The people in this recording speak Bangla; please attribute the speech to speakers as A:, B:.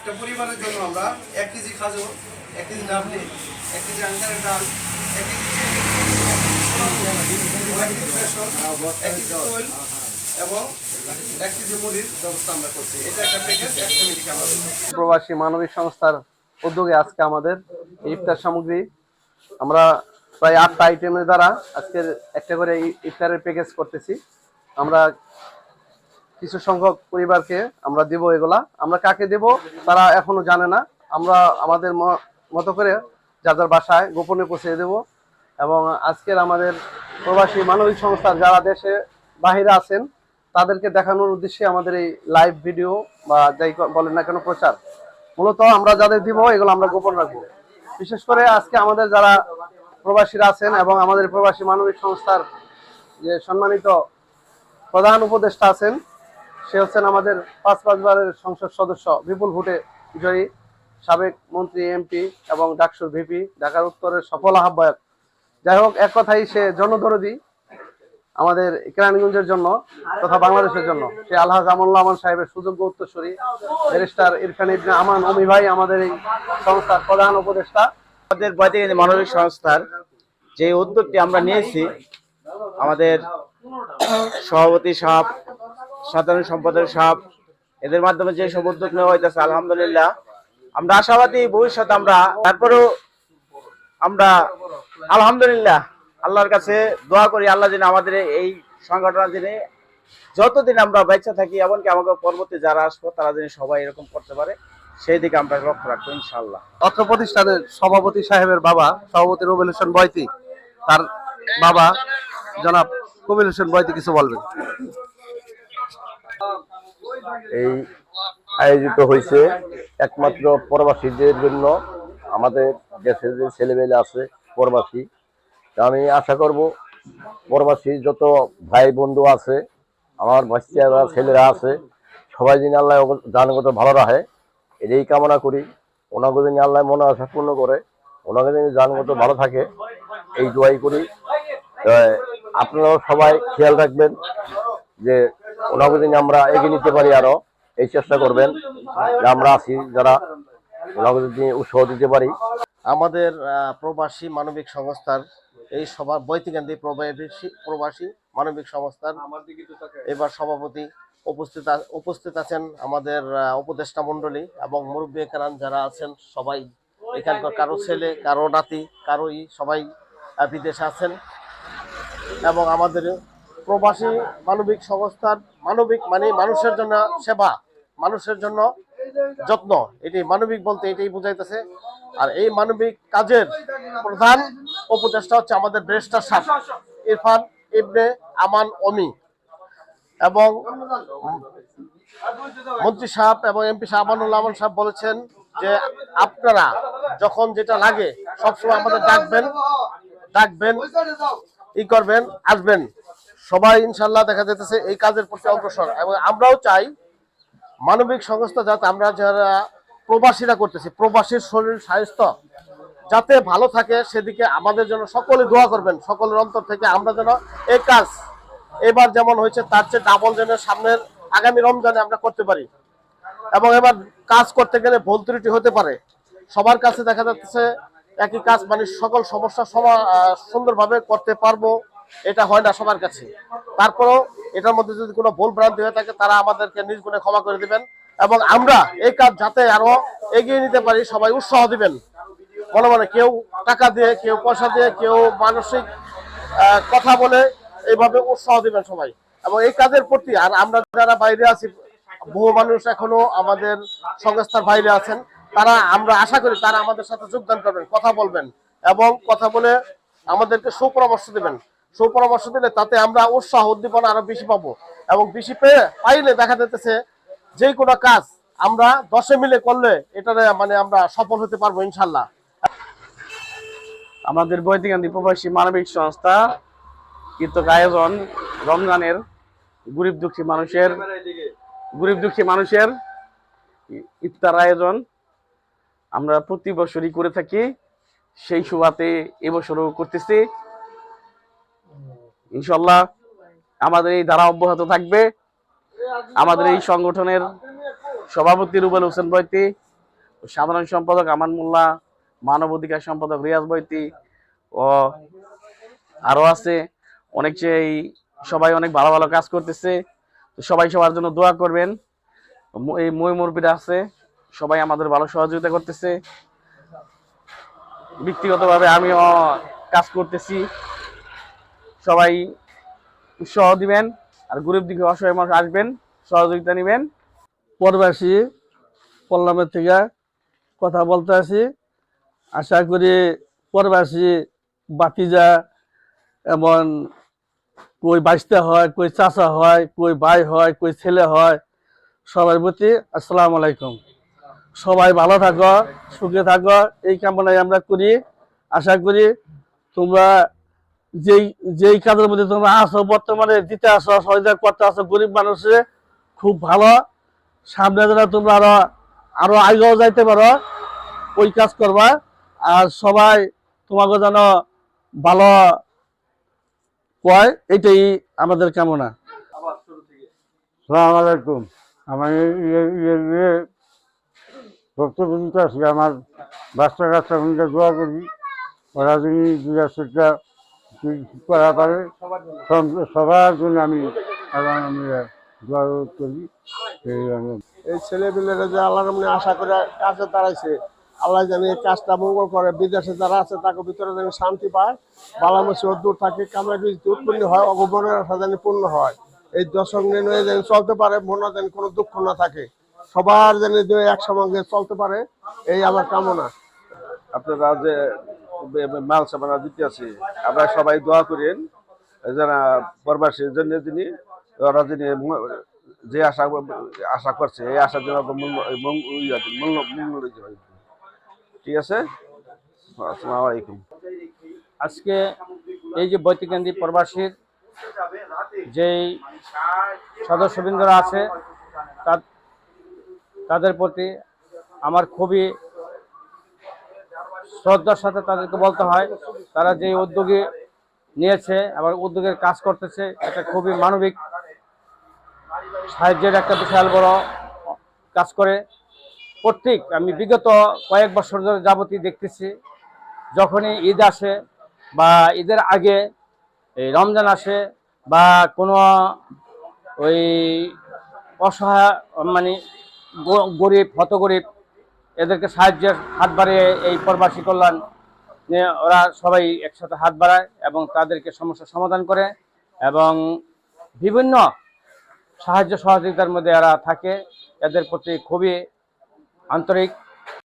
A: একটা পরিবারের জন্য আমরা 1 কেজি খাজর, 1 কেজি ডাবলি, 1 কেজি আঙ্কারের ডাল, 1 কেজি চিনি, 1 কেজি বেসন, 1 কেজি তৈল এবং 1 কেজি মুড়ির ব্যবস্থা আমরা করছি। এটা একটা প্যাকেজ 1 ফ্যামিলিকে আমরা দিচ্ছি।
B: প্রবাসী মানবিক সংস্থার উদ্যোগে আজকে আমাদের ইফতার সামগ্রী আমরা প্রায় 8টা আইটেমের দ্বারা আজকের একটা করে ইফতারের প্যাকেজ করতেছি। আমরা কিছু সংখ্যক পরিবারকে আমরা দিব। এগুলা আমরা কাকে দেব তারা এখনো জানে না। আমরা আমাদের মতো করে যাদের বাসায় গোপনে পৌঁছে দেব। এবং আজকের আমাদের প্রবাসী মানবিক সংস্থার যারা দেশে বাহিরে আছেন তাদেরকে দেখানোর উদ্দেশ্যে আমাদের এই লাইভ ভিডিও বা যাই বলেন না কেন প্রচার। মূলত আমরা যাদের দিব এগুলো আমরা গোপন রাখবো। বিশেষ করে আজকে আমাদের যারা প্রবাসীরা আছেন এবং আমাদের প্রবাসী মানবিক সংস্থার যে সম্মানিত প্রধান উপদেষ্টা আছেন, সে হচ্ছেন আমাদের 5 বারের সংসদ সদস্য, বিপুল ভোটে জয়ী সাবেক মন্ত্রী, এমপি এবং ডাকসুর ভিপি, ঢাকার উত্তরের সফল আহ্বায়ক। যাই হোক, এক কথাই সে জনদরদি আমাদের কেরানীগঞ্জের জন্য তথা বাংলাদেশের জন্য। সে আলহাজ আমুল্লাহ আমান সাহেবের সুযোগ্য উত্তরসূরি ব্যারিস্টার ইরফান ইবনে আমান অমি ভাই আমাদের এই সংস্থার প্রধান উপদেষ্টা।
C: আমাদের বৈদিক মানবিক সংস্থার যে উদ্যোগটি আমরা নিয়েছি, আমাদের সভাপতি সাহেব, সাধারণ সম্পাদক সাহেব, এদের মাধ্যমে যে সব উদ্যোগ নেওয়া হইতেছে, আলহামদুলিল্লাহ আমরা আশাবাদী ভবিষ্যতে আমরা তারপরেও আমরা আলহামদুলিল্লাহ আল্লাহর কাছে দোয়া করি, আল্লাহ যেন আমাদের এই সংগঠন যেন যতদিন আমরা বেঁচে থাকি, এমনকি আমাকে পরবর্তী যারা আসবো তারা যেন সবাই এরকম করতে পারে, সেই দিকে আমরা লক্ষ্য রাখবো ইনশাআল্লাহ।
B: অত্র প্রতিষ্ঠানের সভাপতি সাহেবের বাবা, সভাপতি রুবেল হোসেন বয়তি, তার বাবা জনাব কবির হোসেন বয়তি কিছু বলবেন।
D: এই আয়োজিত হয়েছে একমাত্র প্রবাসীদের জন্য। আমাদের দেশের যে ছেলেমেয়ে আছে প্রবাসী, আমি আশা করব প্রবাসী যত ভাই বন্ধু আছে, আমার বাচ্চারা ছেলেরা আছে, সবাই যিনি আল্লাহ জানগত ভালো রাখে, এটাই কামনা করি। ওনাকে যিনি আল্লাহ মনে আশা পূর্ণ করে, ওনাকে যিনি জানগত ভালো থাকে, এই দোয়াই করি। আপনারাও সবাই খেয়াল রাখবেন যে ওনাকে যিনি আমরা এগিয়ে নিতে পারি, আরো এই চেষ্টা করবেন যে আমরা আছি যারা, ওনাকে যদি উৎসাহ দিতে পারি।
E: আমাদের প্রবাসী মানবিক সংস্থার এই সভা বৈতিকান্দি প্রবাসী মানবিক সংস্থার এবার সভাপতি উপস্থিত আছেন আমাদের উপদেষ্টা মণ্ডলী এবং মুরব্বী কেরান যারা আছেন সবাই। এখানকার কারো ছেলে, কারো নাতি, কারোই সবাই বিদেশে আছেন। এবং আমাদের প্রবাসী মানবিক সংস্থার মানবিক মানে মানুষের জন্য সেবা, মানুষের জন্য যত্ন, এটি মানবিক বলতে এটাই বুঝাইতেছে। আর এই মানবিক কাজের প্রধান উপদেষ্টা হচ্ছে আমাদের ব্যারিস্টার সাহেব ইরফান ইবনে আমান অমি, এবং মন্ত্রী সাহেব এবং এমপি সাহেব আমানুল্লাহ আমান সাহেব বলেছেন যে আপনারা যখন যেটা লাগে সবসময় আমাদের ডাকবেন ই করবেন, আসবেন। সবাই ইনশাল্লাহ দেখা যেতেছে এই কাজের প্রতি অগ্রসর। এবং আমরাও চাই মানবিক সংস্থা যাতে আমরা যারা প্রবাসীরা করতেছি, প্রবাসীর শরীর স্বাস্থ্য যাতে ভালো থাকে, সেদিকে আমাদের জন্য সকলে দোয়া করবেন, সকলের অন্তর থেকে। আমরা যেন এই কাজ এবার যেমন হয়েছে তার চেয়ে ডাবল যেন সামনের আগামী রমজানে আমরা করতে পারি। এবং এবার কাজ করতে গেলে ভুল ত্রুটি হতে পারে, সবার কাছে দেখা যাচ্ছে একই কাজ মানে সকল সমস্যা সুন্দরভাবে করতে পারবো এটা হয় না সবার কাছে। তারপরেও এটার মধ্যে যদি কোনো ভুল ভ্রান্তি হয়ে থাকে তারা আমাদেরকে নিজ গুণে ক্ষমা করে দিবেন। এবং আমরা এই কাজ যাতে আরো এগিয়ে নিতে পারি সবাই উৎসাহ দিবেন। মনে মনে কেউ টাকা দিয়ে, কেউ পয়সা দিয়ে, কেউ মানসিক কথা বলে এইভাবে উৎসাহ দিবেন সবাই। এবং এই কাজের প্রতি, আর আমরা যারা বাইরে আছি, বহু মানুষ এখনো আমাদের সংস্থার বাইরে আছেন, তারা আমরা আশা করি তারা আমাদের সাথে যোগদান করবেন, কথা বলবেন এবং কথা বলে আমাদেরকে সুপরামর্শ দিবেন। সুপরামর্শ দিলে তাতে আমরা উৎসাহ উদ্দীপনা আরো বেশি পাবো। এবং বেশি পাইলে দেখা যেতেছে যে কোনো কাজ আমরা 10 মিলে করলে এটা মানে আমরা সফল হতে পারবো ইনশাল্লাহ।
B: আমাদের বৈদিকান্দি প্রবাসী মানবিক সংস্থা কৃতক আয়োজন রমজানের গরিব দুঃখী মানুষের ইফতার আয়োজন আমরা প্রতি বছরই করে থাকি। সেই সুবাদে এবছরও করতেছি। ইনশাআল্লাহ আমাদের এই ধারা অব্যাহত থাকবে। আমাদের এই সংগঠনের সভাপতি রুবেল হোসেন বয়তি,
C: সাধারণ সম্পাদক আমান মোল্লা, মানব অধিকার সম্পাদক রিয়াজ বৈতি ও আরো আছে অনেক। সবাই অনেক ভালো ভালো কাজ করতেছে। সবাই সবার জন্য দোয়া করবেন। এই মই মুরব্বীরা আছে, সবাই আমাদের ভালো সহযোগিতা করতেছে। ব্যক্তিগতভাবে আমিও কাজ করতেছি। সবাই উৎসাহ দিবেন, আর গরিব দিকে অসহায় মানুষ আসবেন, সহযোগিতা নেবেন।
B: প্রবাসী পল্লমের থেকে কথা বলতে আছি। আশা করি প্রবাসী বাতিজা এমন কই বাইস্তা হয়, কই চাচা হয়, কই ভাই হয়, কই ছেলে হয়, সবার প্রতি আসসালামু আলাইকুম। সবাই ভালো থাকো, সুখে থাকো, এই কামনাই আমরা করি। আশা করি তোমরা যেই যেই কাজের মধ্যে তোমরা আসো, বর্তমানে দিতে আসো, সহযোগিতা করতে আসো গরিব মানুষের, খুব ভালো। সামনে যেন তোমরা আরো আগেও যাইতে পারো, ওই কাজ করবা। আর সবাই তোমাকে যেন ভালো কয়, এটাই আমাদের কামনা।
F: সালাম আলাইকুম। আমার বক্তব্য দিতে আসলে আমার বাচ্চা কাচ্চা দোয়া করি, ওরা যদি দুটা করা পারে সবার জন্য আমি দোয়া করি।
E: এই ছেলেপিলেরা যে আল্লাহর নামে আশা করে কাজে দাঁড়াইছে, আল্লাহ জানি এই কাজটা মঙ্গল করে। বিদেশে যারা আছে তাকে ভিতরে যেন শান্তি পায়, বালামসি দূর থাকে, কামাই রুজি উৎপন্ন হয়, অগমনের আশা জানি পূর্ণ হয়। এই দশক নিয়ে যেন চলতে পারে, মনে যেন কোনো দুঃখ না থাকে, সবার যেন একসঙ্গে চলতে পারে, এই আমার কামনা।
B: আপনারা যে মাল সামানা দিতে আছে, আমরা সবাই দোয়া করেন যারা প্রবাসীর জন্য যিনি ওরা যিনি যে আশা করছে, এই আশার জন্য মূল্য ঠিক আছে। আসসালামু আলাইকুম।
C: আজকে এই যে বৈতিকেন্দ্রিক প্রবাসীর যেই সদস্যবৃন্দরা আছে, তাদের প্রতি আমার খুবই শ্রদ্ধার সাথে তাদেরকে বলতে হয়, তারা যে উদ্যোগে নিয়েছে আবার উদ্যোগের কাজ করতেছে, এটা খুবই মানবিক সাহায্যের একটা বিশাল বড় কাজ করে। আমি বিগত কয়েক বছর ধরে যাবতীয় দেখতেছি, যখনই ঈদ আসে বা ঈদের আগে এই রমজান আসে বা কোনো ওই অসহায় মানে গরিব হতগরিব এদেরকে সাহায্যের হাত বাড়িয়ে এই প্রবাসী কল্যাণ নিয়ে ওরা সবাই একসাথে হাত বাড়ায় এবং তাদেরকে সমস্যার সমাধান করে এবং বিভিন্ন সাহায্য সহযোগিতার মধ্যে এরা থাকে। এদের প্রতি খুবই আন্তরিক